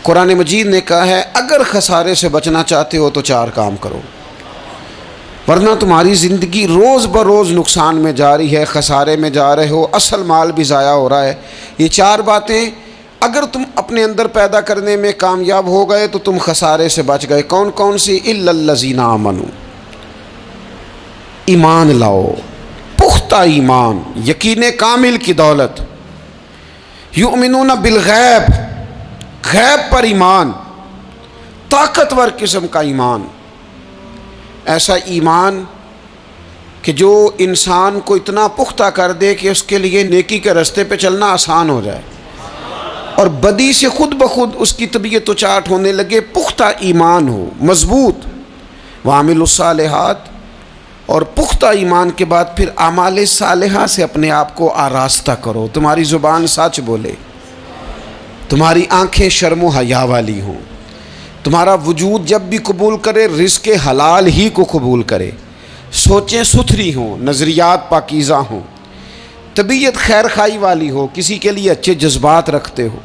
قرآن مجید نے کہا ہے اگر خسارے سے بچنا چاہتے ہو تو 4 کام کرو، ورنہ تمہاری زندگی روز بروز نقصان میں جا رہی ہے، خسارے میں جا رہے ہو، اصل مال بھی ضائع ہو رہا ہے۔ یہ 4 باتیں اگر تم اپنے اندر پیدا کرنے میں کامیاب ہو گئے تو تم خسارے سے بچ گئے۔ کون کون سی؟ الا الذین آمنوا، ایمان لاؤ، پختہ ایمان، یقین کامل کی دولت، یؤمنون بالغیب، غیب پر ایمان، طاقتور قسم کا ایمان، ایسا ایمان کہ جو انسان کو اتنا پختہ کر دے کہ اس کے لیے نیکی کے راستے پہ چلنا آسان ہو جائے اور بدی سے خود بخود اس کی طبیعت چاٹ ہونے لگے۔ پختہ ایمان ہو، مضبوط، وعاملوا الصالحات، اور پختہ ایمان کے بعد پھر اعمال صالحہ سے اپنے آپ کو آراستہ کرو، تمہاری زبان سچ بولے، تمہاری آنکھیں شرم و حیا والی ہوں، تمہارا وجود جب بھی قبول کرے رزق حلال ہی کو قبول کرے، سوچیں ستھری ہوں، نظریات پاکیزہ ہوں، طبیعت خیر خائی والی ہو، کسی کے لیے اچھے جذبات رکھتے ہو،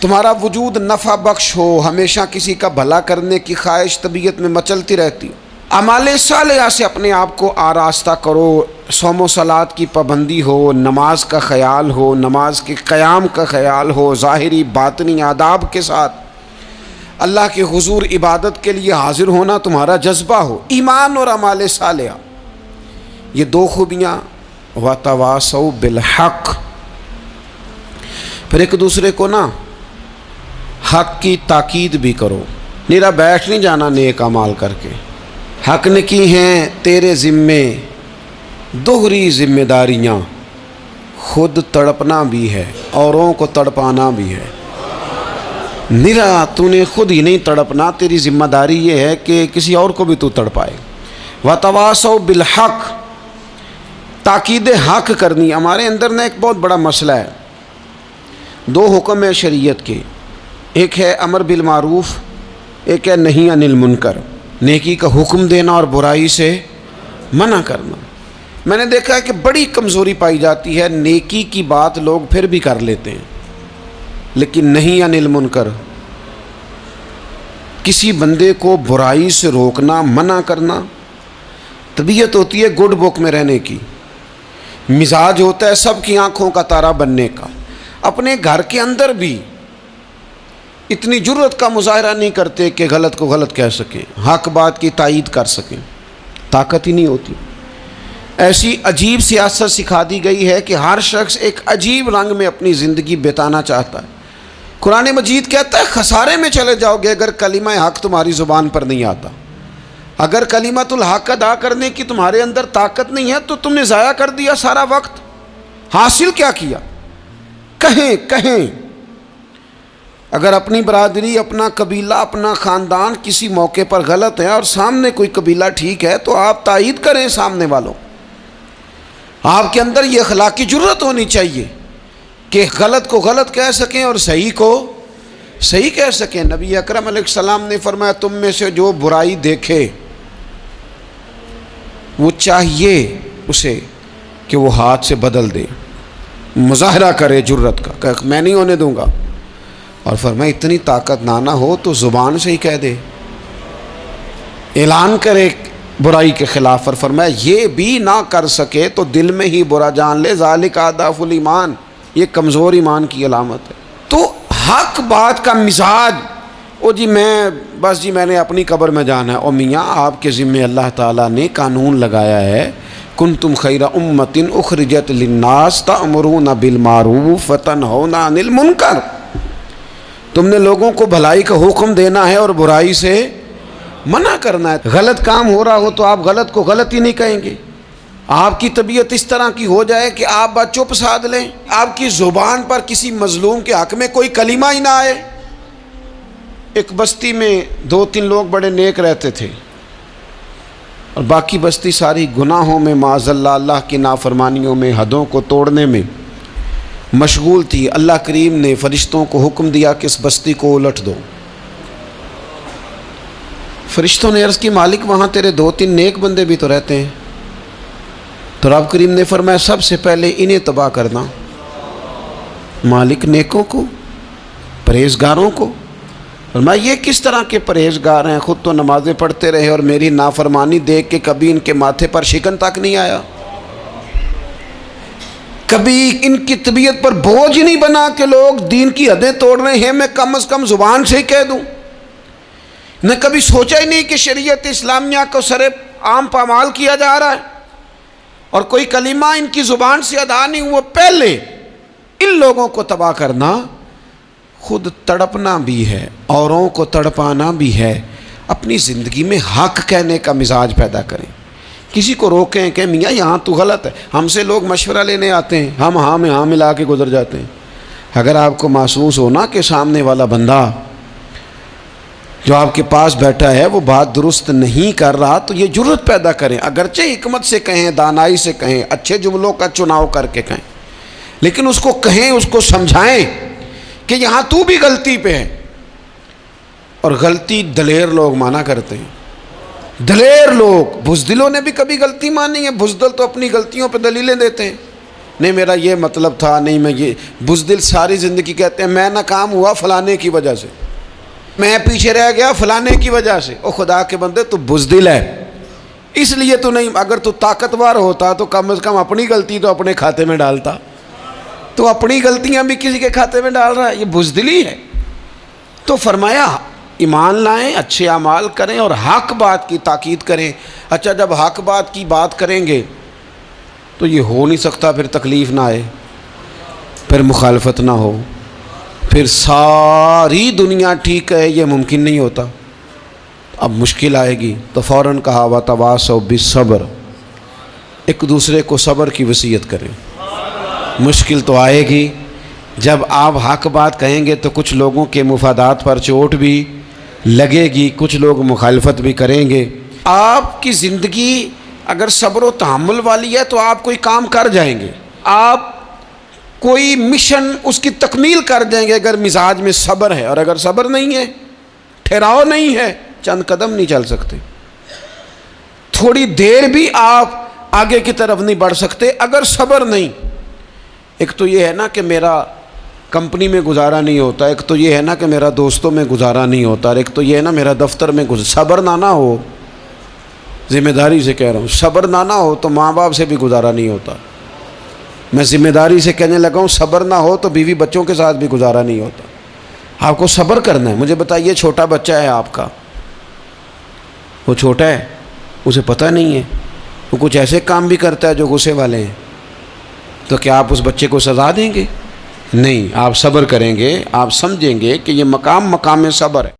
تمہارا وجود نفع بخش ہو، ہمیشہ کسی کا بھلا کرنے کی خواہش طبیعت میں مچلتی رہتی ہو۔ اعمال صالحہ سے اپنے آپ کو آراستہ کرو، صوم و صلات کی پابندی ہو، نماز کا خیال ہو، نماز کے قیام کا خیال ہو، ظاہری باطنی آداب کے ساتھ اللہ کے حضور عبادت کے لیے حاضر ہونا تمہارا جذبہ ہو۔ ایمان اور اعمال صالحہ، یہ 2 خوبیاں، وتواصوا بالحق، پھر ایک دوسرے کو نا حق کی تاکید بھی کرو، نیرا بیٹھ نہیں جانا نیک اعمال کر کے۔ حق نے کی ہیں تیرے ذمے دوہری ذمہ داریاں، خود تڑپنا بھی ہے، اوروں کو تڑپانا بھی ہے۔ نیرا تو نے خود ہی نہیں تڑپنا، تیری ذمہ داری یہ ہے کہ کسی اور کو بھی تو تڑپائے۔ وتواصوا بالحق، تاکید حق کرنی۔ ہمارے اندر نا ایک بہت بڑا مسئلہ ہے، 2 حکم ہے شریعت کے، ایک ہے امر بالمعروف، ایک ہے نہی عن المنکر، نیکی کا حکم دینا اور برائی سے منع کرنا۔ میں نے دیکھا ہے کہ بڑی کمزوری پائی جاتی ہے، نیکی کی بات لوگ پھر بھی کر لیتے ہیں لیکن نہی عن المنکر، کسی بندے کو برائی سے روکنا، منع کرنا، طبیعت ہوتی ہے گڈ بک میں رہنے کی، مزاج ہوتا ہے سب کی آنکھوں کا تارا بننے کا، اپنے گھر کے اندر بھی اتنی جرت کا مظاہرہ نہیں کرتے کہ غلط کو غلط کہہ سکیں، حق بات کی تائید کر سکیں، طاقت ہی نہیں ہوتی۔ ایسی عجیب سیاست سکھا دی گئی ہے کہ ہر شخص ایک عجیب رنگ میں اپنی زندگی بتانا چاہتا ہے۔ قرآن مجید کہتا ہے خسارے میں چلے جاؤ گے اگر کلمہ حق تمہاری زبان پر نہیں آتا، اگر کلمۃ الحق ادا کرنے کی تمہارے اندر طاقت نہیں ہے تو تم نے ضائع کر دیا سارا وقت، حاصل کیا کیا؟ کہیں اگر اپنی برادری، اپنا قبیلہ، اپنا خاندان کسی موقع پر غلط ہے اور سامنے کوئی قبیلہ ٹھیک ہے تو آپ تائید کریں سامنے والوں، آپ کے اندر یہ اخلاقی جرت ہونی چاہیے کہ غلط کو غلط کہہ سکیں اور صحیح کو صحیح کہہ سکیں۔ نبی اکرم علیہ السلام نے فرمایا تم میں سے جو برائی دیکھے وہ چاہیے اسے کہ وہ ہاتھ سے بدل دے، مظاہرہ کرے جرت کا کہ میں نہیں ہونے دوں گا، اور فرمایا اتنی طاقت نہ ہو تو زبان سے ہی کہہ دے، اعلان کرے برائی کے خلاف، اور فرمایا یہ بھی نہ کر سکے تو دل میں ہی برا جان لے، ذالک اضعف الایمان، یہ کمزور ایمان کی علامت ہے۔ تو حق بات کا مزاج، او جی میں نے اپنی قبر میں جانا ہے، او میاں آپ کے ذمے اللہ تعالیٰ نے قانون لگایا ہے، کنتم خیر امۃ اخرجت للناس تأمرون بالمعروف وتنہون عن المنکر، تم نے لوگوں کو بھلائی کا حکم دینا ہے اور برائی سے منع کرنا ہے۔ غلط کام ہو رہا ہو تو آپ غلط کو غلط ہی نہیں کہیں گے، آپ کی طبیعت اس طرح کی ہو جائے کہ آپ بات چپ سادھ لیں، آپ کی زبان پر کسی مظلوم کے حق میں کوئی کلمہ ہی نہ آئے۔ ایک بستی میں 2-3 لوگ بڑے نیک رہتے تھے اور باقی بستی ساری گناہوں میں، معاذ اللہ، اللہ کی نافرمانیوں میں، حدوں کو توڑنے میں مشغول تھی۔ اللہ کریم نے فرشتوں کو حکم دیا کہ اس بستی کو الٹ دو۔ فرشتوں نے عرض کی مالک وہاں تیرے 2-3 نیک بندے بھی تو رہتے ہیں، تو رب کریم نے فرمایا سب سے پہلے انہیں تباہ کرنا، مالک نیکوں کو، پرہیزگاروں کو، فرمایا یہ کس طرح کے پرہیزگار ہیں، خود تو نمازیں پڑھتے رہے اور میری نافرمانی دیکھ کے کبھی ان کے ماتھے پر شکن تک نہیں آیا، کبھی ان کی طبیعت پر بوجھ نہیں بنا کہ لوگ دین کی حدیں توڑ رہے ہیں میں کم از کم زبان سے ہی کہہ دوں، نہ کبھی سوچا ہی نہیں کہ شریعت اسلامیہ کو سر عام پامال کیا جا رہا ہے اور کوئی کلمہ ان کی زبان سے ادا نہیں ہوا۔ پہلے ان لوگوں کو تباہ کرنا خود تڑپنا بھی ہے، اوروں کو تڑپانا بھی ہے، اپنی زندگی میں حق کہنے کا مزاج پیدا کریں، کسی کو روکیں کہ میاں یہاں تو غلط ہے۔ ہم سے لوگ مشورہ لینے آتے ہیں، ہم ہاں میں ہاں ملا کے گزر جاتے ہیں۔ اگر آپ کو محسوس ہونا کہ سامنے والا بندہ جو آپ کے پاس بیٹھا ہے وہ بات درست نہیں کر رہا تو یہ جرت پیدا کریں، اگرچہ حکمت سے کہیں، دانائی سے کہیں، اچھے جملوں کا چناؤ کر کے کہیں، لیکن اس کو کہیں، اس کو سمجھائیں کہ یہاں تو بھی غلطی پہ ہے۔ اور غلطی دلیر لوگ مانا کرتے ہیں، دلیر لوگ، بزدلوں نے بھی کبھی غلطی مانی ہے؟ بزدل تو اپنی غلطیوں پہ دلیلیں دیتے ہیں، نہیں میرا یہ مطلب تھا، نہیں میں یہ۔ بزدل ساری زندگی کہتے ہیں میں ناکام ہوا فلانے کی وجہ سے، میں پیچھے رہ گیا فلانے کی وجہ سے۔ او خدا کے بندے تو بزدل ہے، اس لیے تو نہیں، اگر تو طاقتور ہوتا تو کم از کم اپنی غلطی تو اپنے کھاتے میں ڈالتا، تو اپنی غلطیاں بھی کسی کے کھاتے میں ڈال رہا ہے، یہ بزدلی ہے۔ تو فرمایا ایمان لائیں، اچھے اعمال کریں اور حق بات کی تاکید کریں۔ اچھا جب حق بات کی بات کریں گے تو یہ ہو نہیں سکتا پھر تکلیف نہ آئے، پھر مخالفت نہ ہو، پھر ساری دنیا ٹھیک ہے، یہ ممکن نہیں ہوتا۔ اب مشکل آئے گی تو فوراً کہا وَتَوَاصَوْا بِالصَّبْرِ، ایک دوسرے کو صبر کی وصیت کریں۔ مشکل تو آئے گی، جب آپ حق بات کہیں گے تو کچھ لوگوں کے مفادات پر چوٹ بھی لگے گی، کچھ لوگ مخالفت بھی کریں گے۔ آپ کی زندگی اگر صبر و تحمل والی ہے تو آپ کوئی کام کر جائیں گے، آپ کوئی مشن اس کی تکمیل کر دیں گے اگر مزاج میں صبر ہے، اور اگر صبر نہیں ہے، ٹھہراؤ نہیں ہے، چند قدم نہیں چل سکتے، تھوڑی دیر بھی آپ آگے کی طرف نہیں بڑھ سکتے اگر صبر نہیں۔ ایک تو یہ ہے نا کہ میرا کمپنی میں گزارا نہیں ہوتا، ایک تو یہ ہے نا کہ میرا دوستوں میں گزارا نہیں ہوتا، اور ایک تو یہ ہے نا میرا دفتر میں صبر نہ ہو، ذمہ داری سے کہہ رہا ہوں، صبر نہ ہو تو ماں باپ سے بھی گزارا نہیں ہوتا۔ میں ذمہ داری سے کہنے لگا ہوں صبر نہ ہو تو بیوی بچوں کے ساتھ بھی گزارا نہیں ہوتا۔ آپ کو صبر کرنا ہے۔ مجھے بتائیے چھوٹا بچہ ہے آپ کا، وہ چھوٹا ہے، اسے پتہ نہیں ہے، وہ کچھ ایسے کام بھی کرتا ہے جو غصے والے ہیں، تو کیا آپ اس بچے کو سزا دیں گے؟ نہیں، آپ صبر کریں گے، آپ سمجھیں گے کہ یہ مقام صبر ہے۔